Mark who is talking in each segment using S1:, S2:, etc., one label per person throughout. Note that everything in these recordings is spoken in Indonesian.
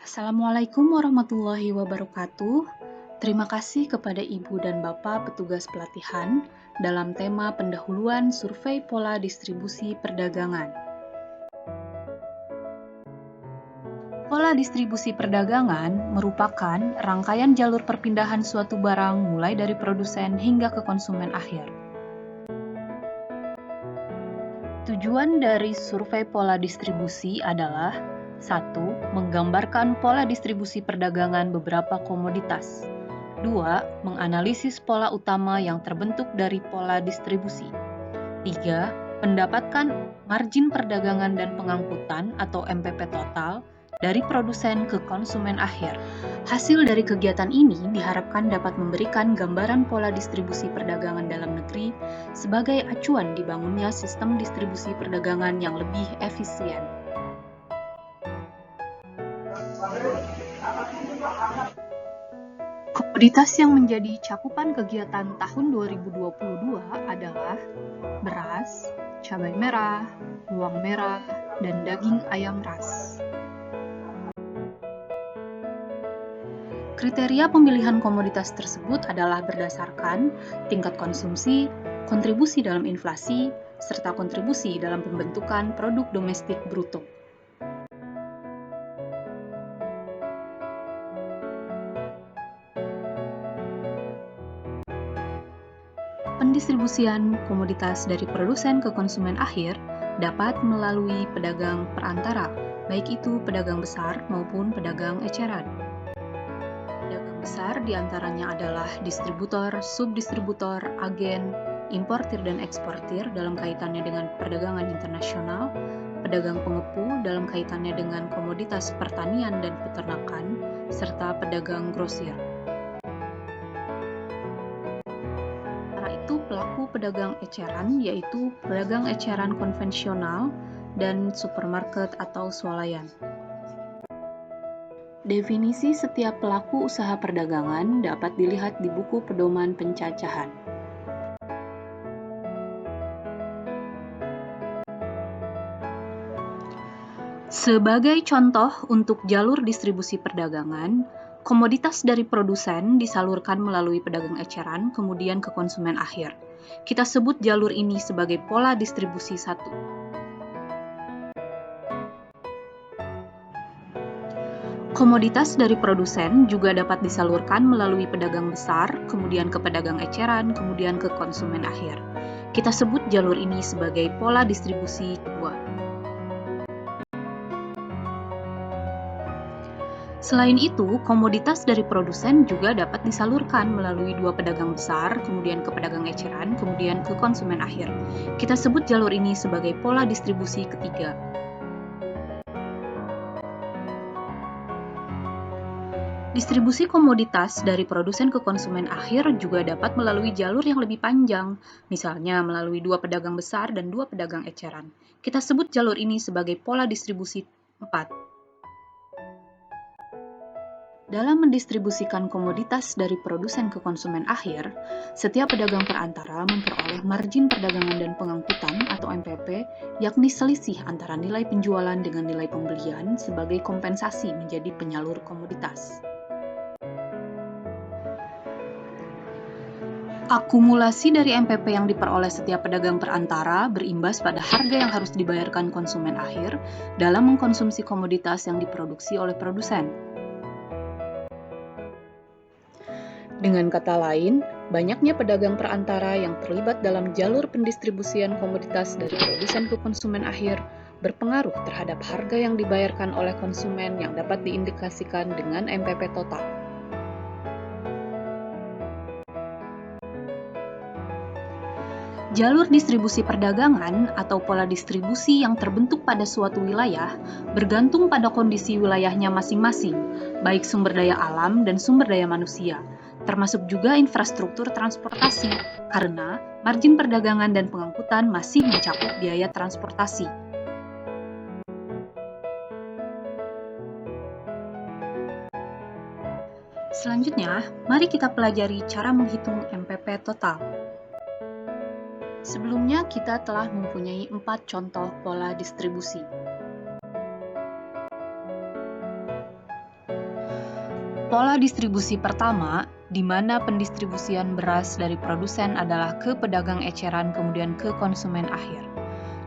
S1: Assalamualaikum warahmatullahi wabarakatuh. Terima kasih kepada Ibu dan Bapak petugas pelatihan dalam tema pendahuluan survei pola distribusi perdagangan. Pola distribusi perdagangan merupakan rangkaian jalur perpindahan suatu barang mulai dari produsen hingga ke konsumen akhir. Tujuan dari survei pola distribusi adalah 1. Menggambarkan pola distribusi perdagangan beberapa komoditas. 2. Menganalisis pola utama yang terbentuk dari pola distribusi. 3. Mendapatkan margin perdagangan dan pengangkutan atau MPP total dari produsen ke konsumen akhir. Hasil dari kegiatan ini diharapkan dapat memberikan gambaran pola distribusi perdagangan dalam negeri sebagai acuan dibangunnya sistem distribusi perdagangan yang lebih efisien. Komoditas yang menjadi cakupan kegiatan tahun 2022 adalah beras, cabai merah, bawang merah, dan daging ayam ras. Kriteria pemilihan komoditas tersebut adalah berdasarkan tingkat konsumsi, kontribusi dalam inflasi, serta kontribusi dalam pembentukan produk domestik bruto. Pendistribusian komoditas dari produsen ke konsumen akhir dapat melalui pedagang perantara, baik itu pedagang besar maupun pedagang eceran. Pedagang besar diantaranya adalah distributor, subdistributor, agen, importir dan eksportir dalam kaitannya dengan perdagangan internasional, pedagang pengepul dalam kaitannya dengan komoditas pertanian dan peternakan, serta pedagang grosir. Itu pelaku pedagang eceran, yaitu pedagang eceran konvensional dan supermarket atau swalayan. Definisi setiap pelaku usaha perdagangan dapat dilihat di buku pedoman pencacahan. Sebagai contoh untuk jalur distribusi perdagangan, komoditas dari produsen disalurkan melalui pedagang eceran, kemudian ke konsumen akhir. Kita sebut jalur ini sebagai pola distribusi 1. Komoditas dari produsen juga dapat disalurkan melalui pedagang besar, kemudian ke pedagang eceran, kemudian ke konsumen akhir. Kita sebut jalur ini sebagai pola distribusi 2. Selain itu, komoditas dari produsen juga dapat disalurkan melalui 2 pedagang besar, kemudian ke pedagang eceran, kemudian ke konsumen akhir. Kita sebut jalur ini sebagai pola distribusi ketiga. Distribusi komoditas dari produsen ke konsumen akhir juga dapat melalui jalur yang lebih panjang, misalnya melalui 2 pedagang besar dan 2 pedagang eceran. Kita sebut jalur ini sebagai pola distribusi 4. Dalam mendistribusikan komoditas dari produsen ke konsumen akhir, setiap pedagang perantara memperoleh margin perdagangan dan pengangkutan atau MPP, yakni selisih antara nilai penjualan dengan nilai pembelian sebagai kompensasi menjadi penyalur komoditas. Akumulasi dari MPP yang diperoleh setiap pedagang perantara berimbas pada harga yang harus dibayarkan konsumen akhir dalam mengkonsumsi komoditas yang diproduksi oleh produsen. Dengan kata lain, banyaknya pedagang perantara yang terlibat dalam jalur pendistribusian komoditas dari produsen ke konsumen akhir berpengaruh terhadap harga yang dibayarkan oleh konsumen yang dapat diindikasikan dengan MPP total. Jalur distribusi perdagangan atau pola distribusi yang terbentuk pada suatu wilayah bergantung pada kondisi wilayahnya masing-masing, baik sumber daya alam dan sumber daya manusia, termasuk juga infrastruktur transportasi, karena margin perdagangan dan pengangkutan masih mencakup biaya transportasi. Selanjutnya, mari kita pelajari cara menghitung MPP total. Sebelumnya kita telah mempunyai 4 contoh pola distribusi. Pola distribusi pertama, di mana pendistribusian beras dari produsen adalah ke pedagang eceran kemudian ke konsumen akhir.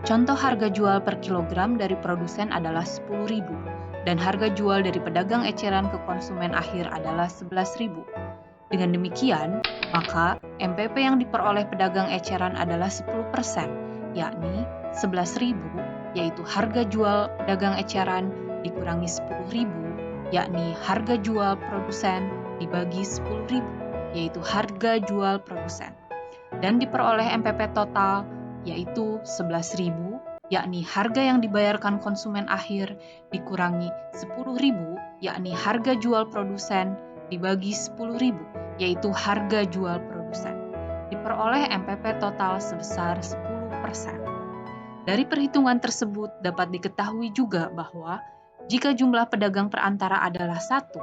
S1: Contoh harga jual per kilogram dari produsen adalah 10.000 dan harga jual dari pedagang eceran ke konsumen akhir adalah 11.000. Dengan demikian, maka MPP yang diperoleh pedagang eceran adalah 10%, yakni 11.000, yaitu harga jual pedagang eceran dikurangi 10.000, yakni harga jual produsen dibagi 10.000, yaitu harga jual produsen. Dan diperoleh MPP total, yaitu 11.000, yakni harga yang dibayarkan konsumen akhir dikurangi 10.000, yakni harga jual produsen dibagi 10.000, yaitu harga jual produsen. Diperoleh MPP total sebesar 10%. Dari perhitungan tersebut dapat diketahui juga bahwa jika jumlah pedagang perantara adalah 1,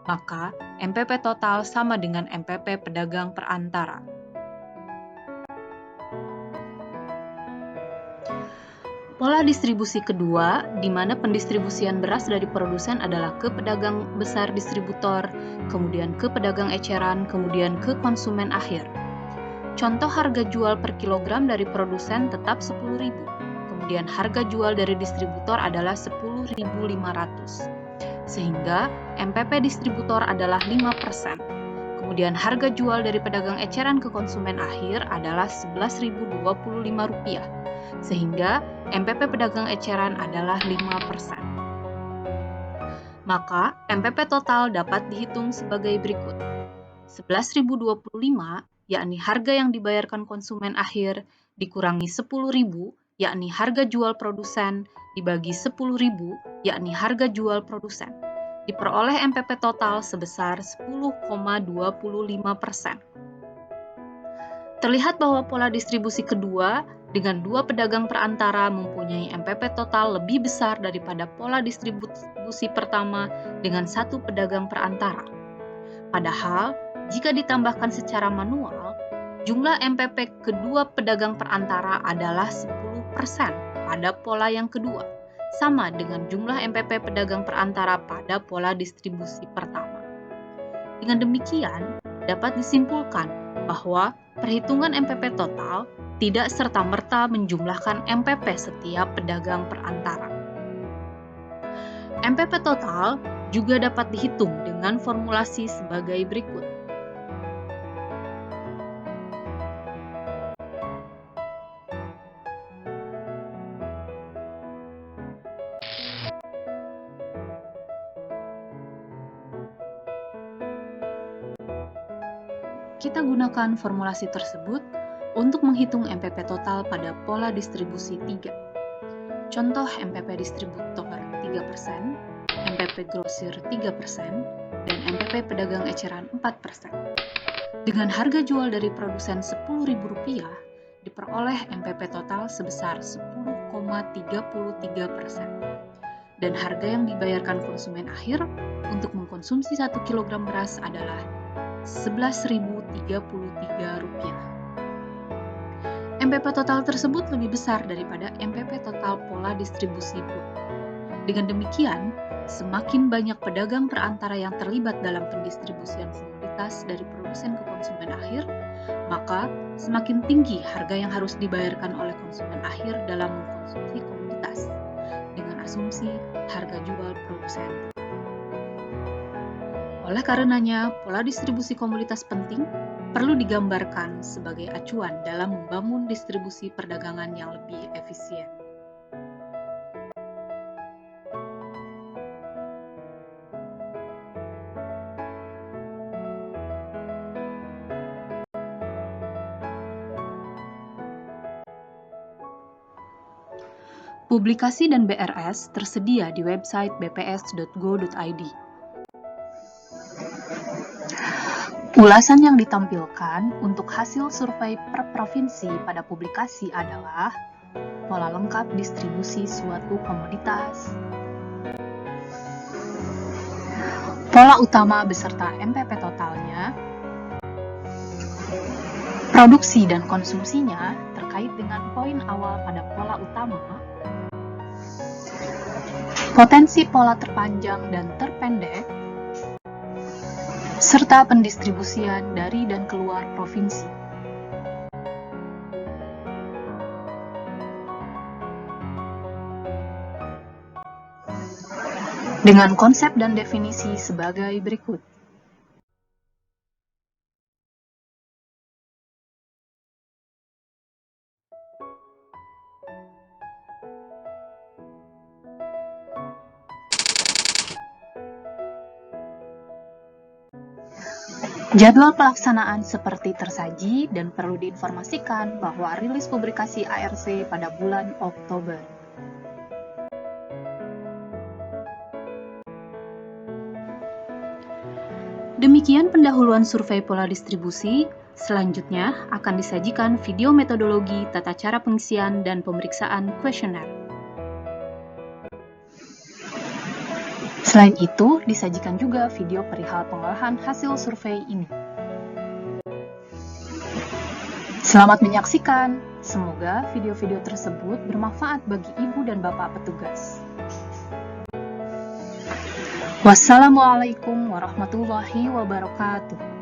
S1: maka MPP total sama dengan MPP pedagang perantara. Pola distribusi kedua, di mana pendistribusian beras dari produsen adalah ke pedagang besar distributor, kemudian ke pedagang eceran, kemudian ke konsumen akhir. Contoh harga jual per kilogram dari produsen tetap 10.000, kemudian harga jual dari distributor adalah 10.500. Sehingga MPP distributor adalah 5%. Kemudian harga jual dari pedagang eceran ke konsumen akhir adalah Rp11.025. Sehingga MPP pedagang eceran adalah 5%. Maka MPP total dapat dihitung sebagai berikut. 11.025, yakni harga yang dibayarkan konsumen akhir, dikurangi 10.000, yakni harga jual produsen, dibagi 10.000, yakni harga jual produsen. Diperoleh MPP total sebesar 10,25%. Terlihat bahwa pola distribusi kedua dengan dua pedagang perantara mempunyai MPP total lebih besar daripada pola distribusi pertama dengan satu pedagang perantara. Padahal, jika ditambahkan secara manual, jumlah MPP kedua pedagang perantara adalah 10% pada pola yang kedua, sama dengan jumlah MPP pedagang perantara pada pola distribusi pertama. Dengan demikian, dapat disimpulkan bahwa perhitungan MPP total tidak serta-merta menjumlahkan MPP setiap pedagang perantara. MPP total juga dapat dihitung dengan formulasi sebagai berikut. Kita gunakan formulasi tersebut untuk menghitung MPP total pada pola distribusi 3. Contoh MPP distributor 3%, MPP grosir 3%, dan MPP pedagang eceran 4%. Dengan harga jual dari produsen Rp10.000, diperoleh MPP total sebesar 10,33%. Dan harga yang dibayarkan konsumen akhir untuk mengkonsumsi 1 kg beras adalah Rp11.033. MPP total tersebut lebih besar daripada MPP total pola distribusi 2. Dengan demikian, semakin banyak pedagang perantara yang terlibat dalam pendistribusian komoditas dari produsen ke konsumen akhir, maka semakin tinggi harga yang harus dibayarkan oleh konsumen akhir dalam mengkonsumsi komoditas, dengan asumsi harga jual produsen. Oleh karenanya, pola distribusi komoditas penting perlu digambarkan sebagai acuan dalam membangun distribusi perdagangan yang lebih efisien. Publikasi dan BRS tersedia di website bps.go.id. Ulasan yang ditampilkan untuk hasil survei per provinsi pada publikasi adalah pola lengkap distribusi suatu komoditas, pola utama beserta MPP totalnya, produksi dan konsumsinya terkait dengan poin awal pada pola utama, potensi pola terpanjang dan terpendek, serta pendistribusian dari dan keluar provinsi. Dengan konsep dan definisi sebagai berikut. Jadwal pelaksanaan seperti tersaji dan perlu diinformasikan bahwa rilis publikasi ARC pada bulan Oktober. Demikian pendahuluan survei pola distribusi. Selanjutnya akan disajikan video metodologi, tata cara pengisian, dan pemeriksaan kuesioner. Selain itu, disajikan juga video perihal pengolahan hasil survei ini. Selamat menyaksikan. Semoga video-video tersebut bermanfaat bagi Ibu dan Bapak petugas. Wassalamualaikum warahmatullahi wabarakatuh.